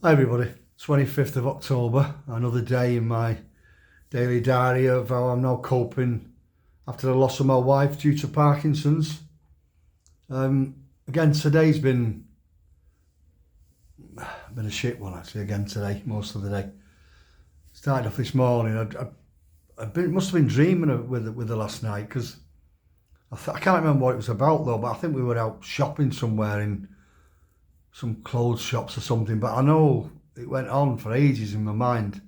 Hi everybody, 25th of October, another day in my daily diary of how I'm now coping after the loss of my wife due to Parkinson's. Again, today's been a shit one actually again today, most of the day. Started off this morning, must have been dreaming with her last night because I can't remember what it was about though, but I think we were out shopping somewhere in some clothes shops or something, but I know it went on for ages in my mind.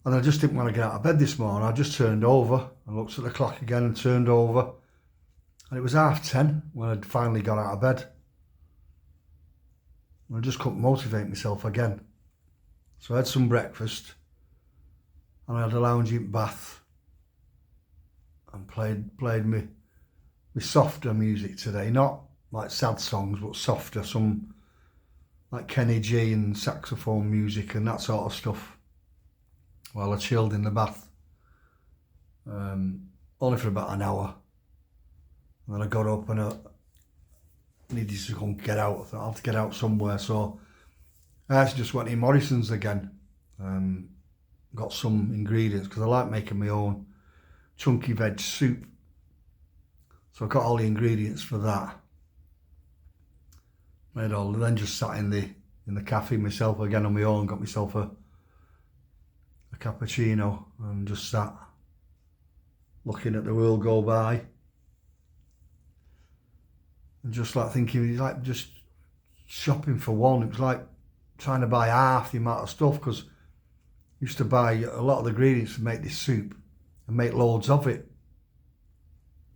And I just didn't want to get out of bed this morning. I just turned over and looked at the clock again and turned over. And it was 10:30 when I'd finally got out of bed. And I just couldn't motivate myself again. So I had some breakfast and I had a lounging bath and played me softer music today. Not like sad songs, but softer, some like Kenny G and saxophone music and that sort of stuff while I chilled in the bath. Only for about an hour. And then I got up and I needed to go and get out. I thought I have to get out somewhere. So I actually just went in Morrison's again. Got some ingredients because I like making my own chunky veg soup. So I got all the ingredients for that. Made all, then just sat in the cafe myself again on my own, got myself a cappuccino and just sat looking at the world go by and just like thinking, like just shopping for one. It was like trying to buy half the amount of stuff because I used to buy a lot of the ingredients to make this soup and make loads of it.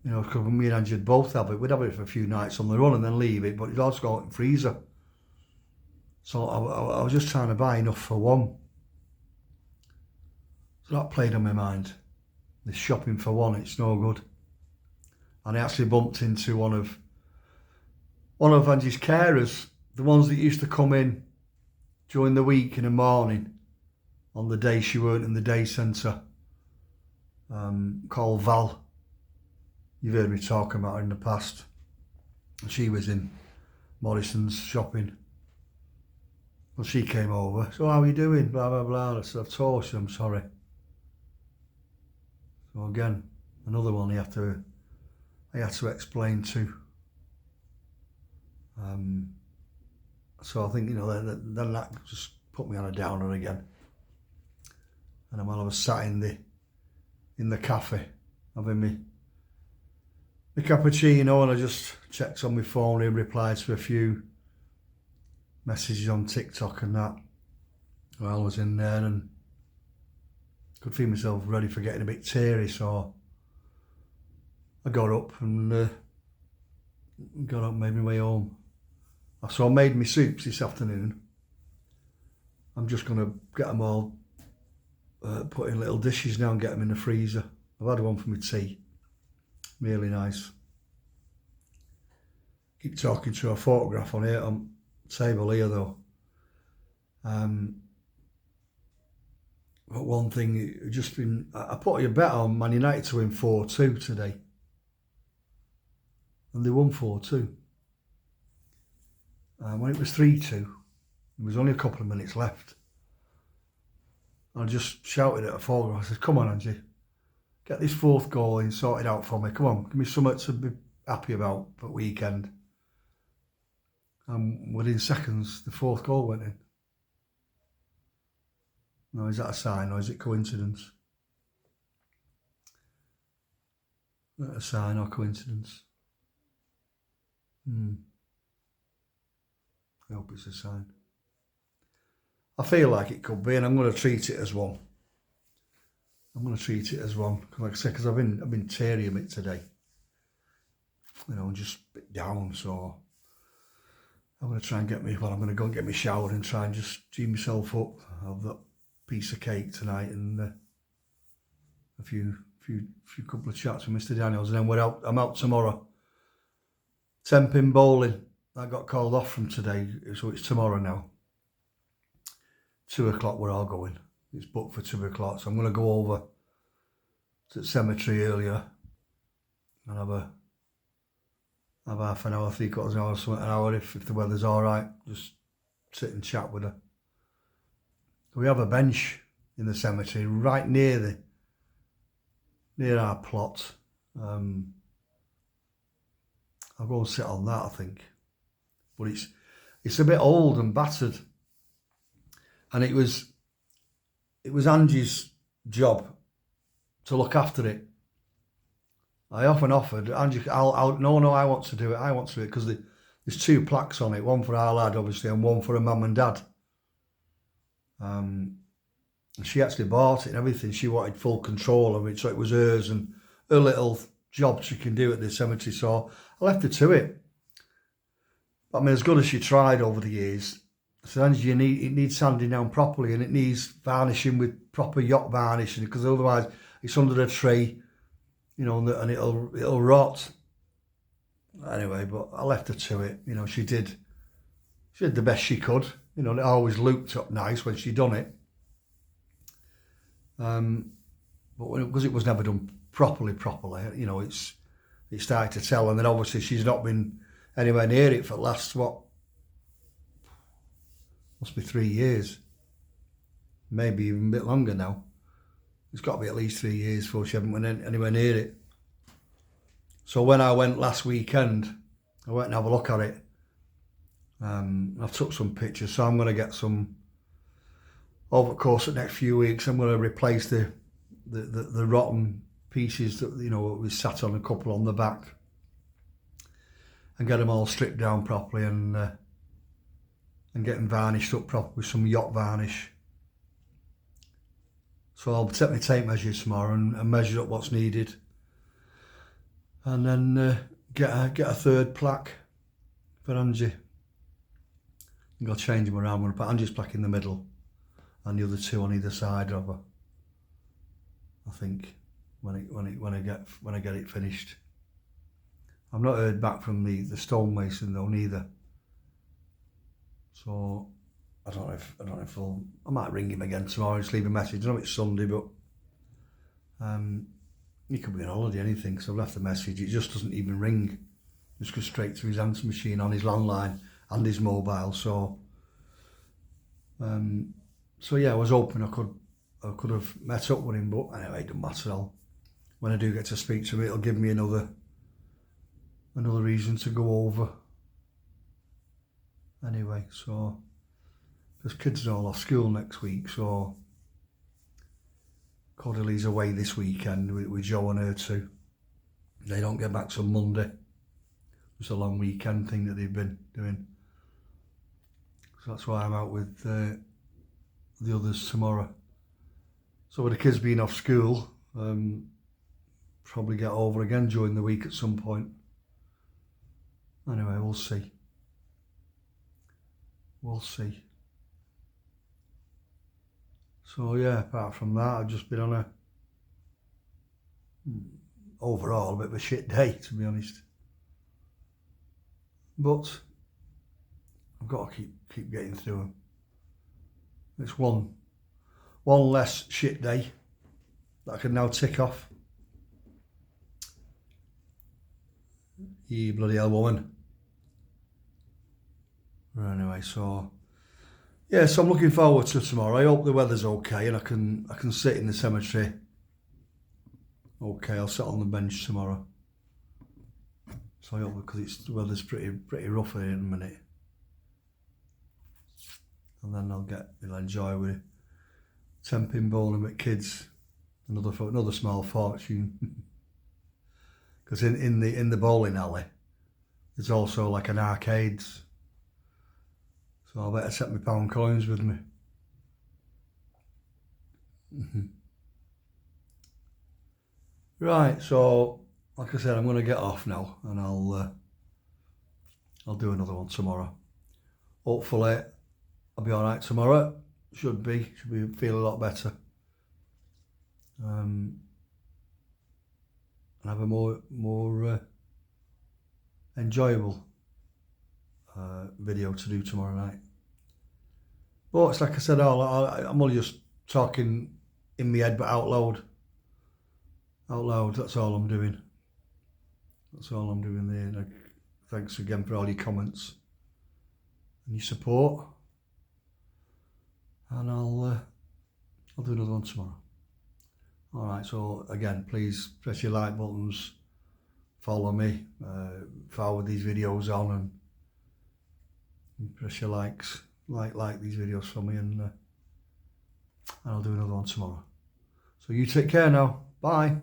You know, because me and Angie would both have it. We'd have it for a few nights on the run and then leave it, but it'd also go in the freezer. So I was just trying to buy enough for one. So that played on my mind. This shopping for one, it's no good. And I actually bumped into one of Angie's carers, the ones that used to come in during the week in the morning on the day she weren't in the day centre, called Val. You've heard me talk about her in the past. She was in Morrison's shopping. Well, she came over. So how are you doing? Blah, blah, blah. I said, I've told you, I'm sorry. So again, another one I had to explain to. So I think, you know, then that just put me on a downer again. And then while I was sat in the cafe having me cappuccino, and I just checked on my phone and replied to a few messages on TikTok and that while I was in there, and could feel myself ready for getting a bit teary, so I got up and made my way home. So I made my soups this afternoon. I'm just going to get them all put in little dishes now and get them in the freezer. I've had one for my tea. Really nice. Keep talking to a photograph on here on the table here though. But one thing, I put a bet on Man United to win 4-2 today. And they won 4-2. When it was 3-2, there was only a couple of minutes left. I just shouted at a photograph. I said, come on, Angie, get this fourth goal in sorted out for me. Come on, give me something to be happy about for the weekend. And within seconds, the fourth goal went in. Now, is that a sign or is it coincidence? Is that a sign or coincidence? I hope it's a sign. I feel like it could be, and I'm going to treat it as one. Like I said, because I've been teary a bit today. You know, just a bit down, so I'm going to try and I'm going to go and get me showered and try and just gee myself up. I'll have that piece of cake tonight and a few couple of chats with Mr. Daniels, and then I'm out tomorrow. 10-pin bowling. That got called off from today, so it's tomorrow now. 2 o'clock we're all going. It's booked for 2 o'clock, so I'm going to go over to the cemetery earlier and have half an hour, 3/4 hour, something, an hour if the weather's all right. Just sit and chat with her. We have a bench in the cemetery right near our plot. I'll go and sit on that, I think. But it's a bit old and battered, and it was Angie's job to look after it. I often offered Angie, no, I want to do it. Because there's 2 plaques on it, one for our lad obviously, and one for her mum and dad. And she actually bought it and everything. She wanted full control of it, so it was hers and her little job she can do at the cemetery. So I left her to it. But I mean, as good as she tried over the years, I said, Angie, it needs sanding down properly, and it needs varnishing with proper yacht varnishing, because otherwise it's under a tree, you know, and it'll rot. Anyway, but I left her to it. You know, she did the best she could. You know, it always looked up nice when she done it. But because it was never done properly, you know, it started to tell, and then obviously she's not been anywhere near it for the last, must be 3 years, maybe even a bit longer now. It's got to be at least 3 years before she hasn't went anywhere near it. So when I went last weekend, I went and have a look at it. I've took some pictures, so I'm going to get some, over the course of the next few weeks, I'm going to replace the rotten pieces that, you know, we sat on, a couple on the back, and get them all stripped down properly, and get them varnished up properly with some yacht varnish. So I'll take my tape measures tomorrow and measure up what's needed, and then get a 3rd plaque for Angie. I think I'll change them around. I'm going to put Angie's plaque in the middle and the other 2 on either side of her, I think, when I get it finished. I've not heard back from the stonemason though, neither. So I don't know if I might ring him again tomorrow and just leave a message. I know it's Sunday, but he could be on holiday, anything. So I've left a message. It just doesn't even ring. Just goes straight to his answer machine on his landline and his mobile. So yeah, I was hoping I could have met up with him, but anyway, it doesn't matter. When I do get to speak to him, it'll give me another reason to go over. Anyway, so because kids are all off school next week, so Cordeli's away this weekend with Joe and her 2. They don't get back till Monday. It's a long weekend thing that they've been doing. So that's why I'm out with the others tomorrow. So with the kids being off school, probably get over again during the week at some point. Anyway, we'll see. So yeah, apart from that, I've just been on overall a bit of a shit day, to be honest. But I've got to keep getting through them. It's one less shit day that I can now tick off. You bloody hell, woman. Anyway, so yeah, so I'm looking forward to tomorrow. I hope the weather's okay and I can sit in the cemetery. Okay, I'll sit on the bench tomorrow. So I hope, because the weather's pretty rough here in a minute. And then I'll enjoy with 10-pin bowling with kids. Another small fortune. Because in the bowling alley, there's also like an arcades. So I better set my pound coins with me. Right, so like I said, I'm going to get off now, and I'll do another one tomorrow. Hopefully I'll be all right tomorrow. Should feel a lot better. And have a more enjoyable video to do tomorrow night. But it's like I said, I'm only just talking in my head, but out loud. That's all I'm doing. There. Thanks again for all your comments and your support. and I'll do another one tomorrow. All right, so again, please press your like buttons, follow me, forward these videos on, and press your likes, like these videos for me, and I'll do another one tomorrow. So you take care now. Bye.